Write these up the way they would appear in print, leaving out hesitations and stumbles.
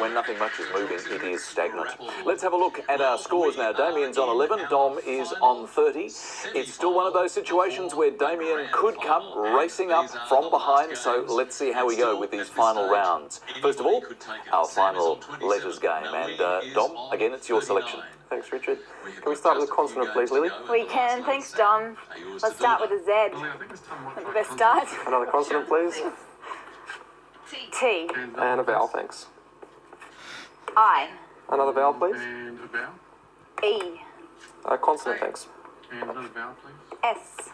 when nothing much is moving, it is stagnant. Let's have a look at our scores now. Damian's on 11, Dom is on 30. It's still one of those situations where Damian could come racing up from behind, so let's see how we go with these final rounds. First of all, our final letters game, and Dom, again, it's your selection. Thanks, Richard. Can we start with a consonant, please, Lily? We can. Thanks, Dom. Let's start with a Z. The best start. Another consonant, please. T. And a vowel, thanks. I. Another vowel, please. And a vowel. E. A consonant, thanks. And another vowel, please. S.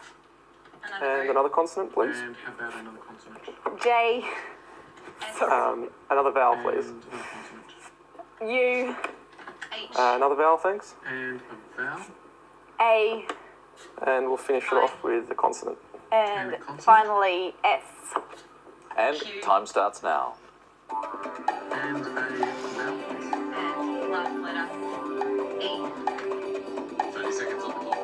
And another consonant, please. And how about another consonant? J. Another vowel, please. And another consonant. U. Another vowel, thanks. And a vowel. A. And we'll finish it off with the consonant. And finally, S. And time starts now. And a vowel, please. And last letter, E. 30 seconds on the clock.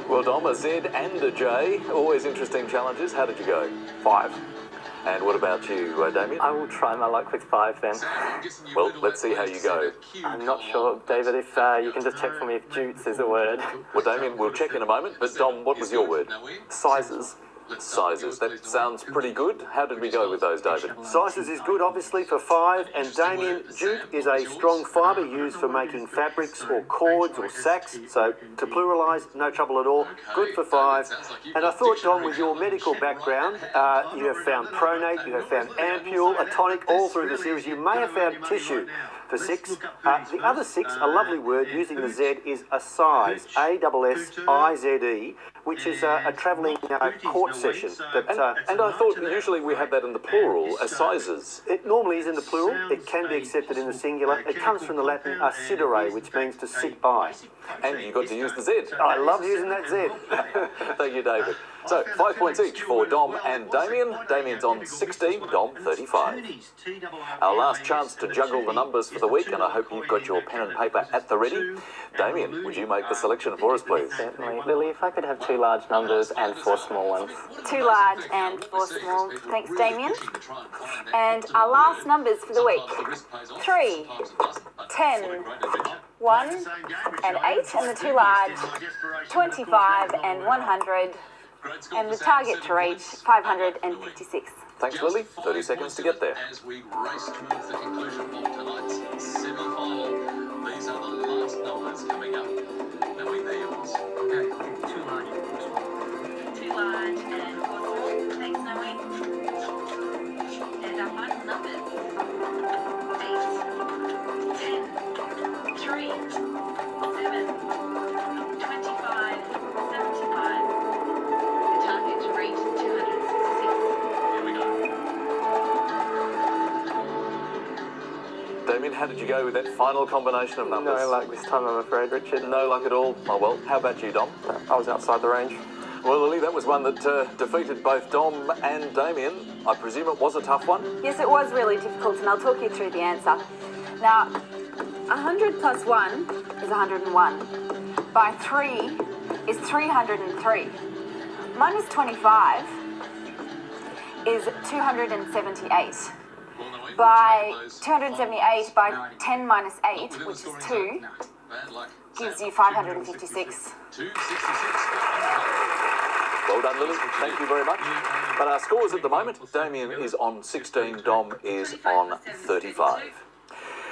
Well, Dom, a Z and a J, always interesting challenges. How did you go? 5. And what about you, Damian? I will try my luck with 5 then. Well, let's see how you go. I'm not sure, David, if you can just check for me if jutes is a word. Well, Damian, we'll check in a moment, but Dom, what was your word? Sizes. Sizes. That sounds pretty good. How did we go with those, David? Sizes is good, obviously, for 5, and Damian, jute is a strong fibre used for making fabrics or cords or sacks, so to pluralise, no trouble at all, good for 5. And I thought, Dom, with your medical background, you have found pronate, you have found ampule, a tonic, all through the series. You may have found tissue for 6. The other 6, a lovely word using the Z, is a size, A-S-S-I-Z-E, which is a travelling court session. And I thought usually we have that in the plural as sizes. It normally is in the plural. It can be accepted in the singular. It comes from the Latin sidere, which means to sit by. And you got to use the Z. I love using that Z. Thank you, David. So, 5 points each for Dom and Damian. Damian's on 16, Dom 35. Our last chance to juggle the numbers for the week, and I hope you've got your pen and paper at the ready. Damian, would you make the selection for us, please? Certainly. Lily, if I could have 2 large numbers and 4 small ones. 2 large and 4 small. Thanks, Damian. And our last numbers for the week. 3, 10, 1 and 8, and the 2 large, 25 and 100. And the target to reach, 556. Thanks, Lily. 30 seconds to get there. As we race towards the conclusion of tonight's semi-final, these are the last numbers coming up. Now we know yours. Okay, 2 large and 4 small. 2 large and 4 small. Thanks, Noe. And our final numbers. 8, 10, 3, 7, 25, 75. Target to reach 266. Here we go. Damian, how did you go with that final combination of numbers? No luck this time, I'm afraid, Richard. No luck at all? Oh, well, how about you, Dom? I was outside the range. Well, Lily, that was one that defeated both Dom and Damian. I presume it was a tough one? Yes, it was really difficult, and I'll talk you through the answer. Now, 100 plus 1 is 101. By 3 is 303. Minus 25 is 278. By 278 by 10 minus 8, which is 2, gives you 556. Well done, Lily. Thank you very much. But our scores at the moment, Damian is on 16, Dom is on 35.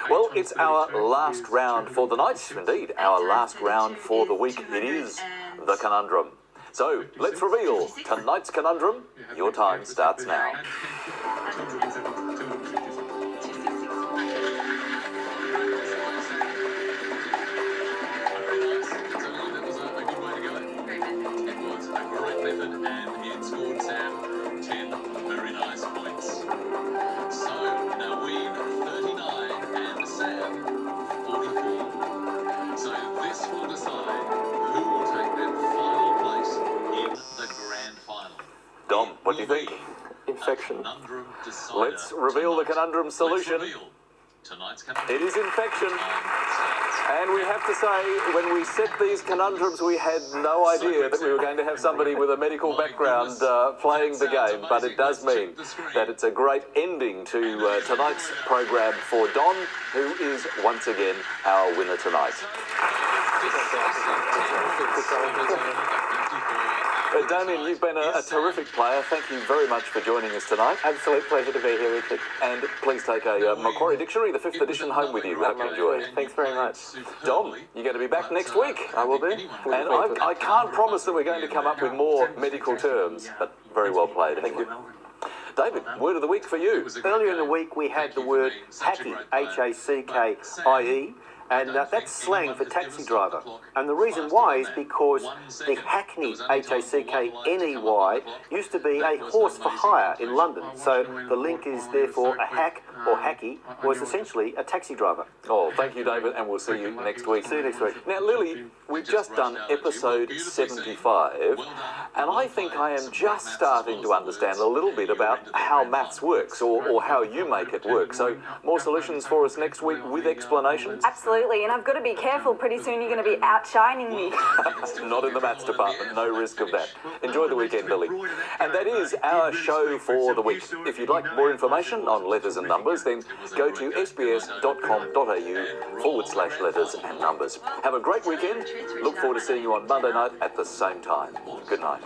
Well, it's our last round for the night. Indeed, our last round for the week. It is the conundrum. So, let's reveal tonight's conundrum. Your time starts now. And it scored Sam 10 very nice points. So, Naween 39 and Sam 44. So this will decide who will take that final solution. Conundrum decider. Let's reveal the conundrum solution. Let's reveal tonight's conundrum. It is infection. Starts. And we have to say, when we set these conundrums, we had no idea that we were going to have somebody with a medical background playing the game, but it does mean that it's a great ending to tonight's program for Don, who is once again our winner tonight. Damian, you've been a terrific player. Thank you very much for joining us tonight. Absolute pleasure to be here, Richard. And please take a Macquarie Dictionary, the 5th edition, home with you. Hope you enjoy it. Thanks very much. Dom, you're going to be back next week. I will be. And I can't promise that we're going to come up with more medical terms, but very well played. Thank you. David, word of the week for you. Earlier in the week, we had the word hacky, H-A-C-K-I-E, and that's slang for taxi driver. And the reason why is because the hackney, H-A-C-K-N-E-Y, used to be a horse for hire in London. So the link is therefore a hack or hacky was essentially a taxi driver. Oh, thank you, David, and we'll see you next week. See you next week. Now, Lily, we've just done episode 75, and I think I am just starting to understand a little bit about how maths works, or how you make it work. So, more solutions for us next week with explanations? Absolutely, and I've got to be careful. Pretty soon you're going to be outshining me. Not in the maths department, no risk of that. Enjoy the weekend, Lily. And that is our show for the week. If you'd like more information on letters and numbers, then go to sbs.com.au/letters and numbers. Have a great weekend. Look forward to seeing you on Monday night at the same time. Good night.